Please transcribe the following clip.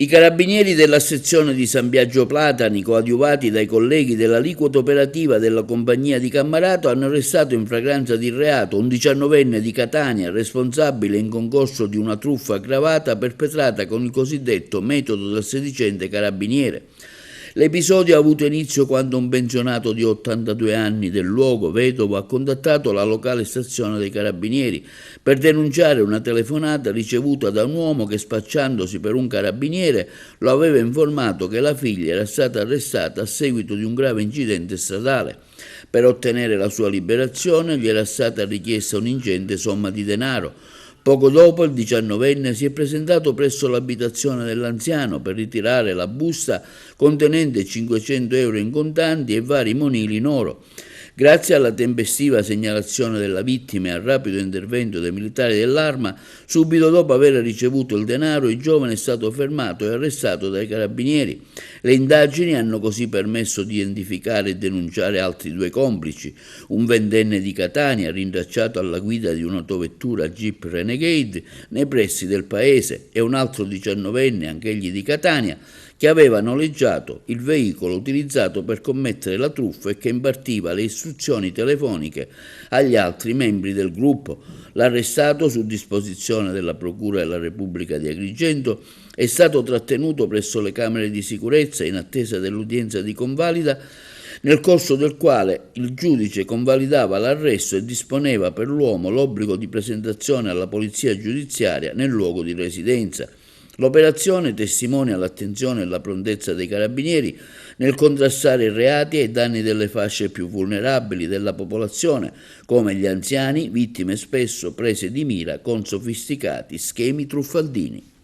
I carabinieri della sezione di San Biagio Platani, coadiuvati dai colleghi dell'aliquota operativa della compagnia di Cammarato, hanno arrestato in flagranza di reato un 19enne di Catania, responsabile in concorso di una truffa aggravata perpetrata con il cosiddetto metodo del sedicente carabiniere. L'episodio ha avuto inizio quando un pensionato di 82 anni del luogo, vedovo, ha contattato la locale stazione dei carabinieri per denunciare una telefonata ricevuta da un uomo che, spacciandosi per un carabiniere, lo aveva informato che la figlia era stata arrestata a seguito di un grave incidente stradale. Per ottenere la sua liberazione gli era stata richiesta un'ingente somma di denaro. Poco dopo il 19enne si è presentato presso l'abitazione dell'anziano per ritirare la busta contenente 500 euro in contanti e vari monili in oro. Grazie alla tempestiva segnalazione della vittima e al rapido intervento dei militari dell'Arma, subito dopo aver ricevuto il denaro, il giovane è stato fermato e arrestato dai carabinieri. Le indagini hanno così permesso di identificare e denunciare altri due complici, un ventenne di Catania rintracciato alla guida di un'autovettura Jeep Renegade nei pressi del paese e un altro 19enne, anch'egli di Catania, che aveva noleggiato il veicolo utilizzato per commettere la truffa e che impartiva le istruzioni telefoniche agli altri membri del gruppo. L'arrestato, su disposizione della Procura della Repubblica di Agrigento, è stato trattenuto presso le camere di sicurezza in attesa dell'udienza di convalida, nel corso del quale il giudice convalidava l'arresto e disponeva per l'uomo l'obbligo di presentazione alla polizia giudiziaria nel luogo di residenza. L'operazione testimonia l'attenzione e la prontezza dei carabinieri nel contrastare i reati ai danni delle fasce più vulnerabili della popolazione, come gli anziani, vittime spesso prese di mira con sofisticati schemi truffaldini.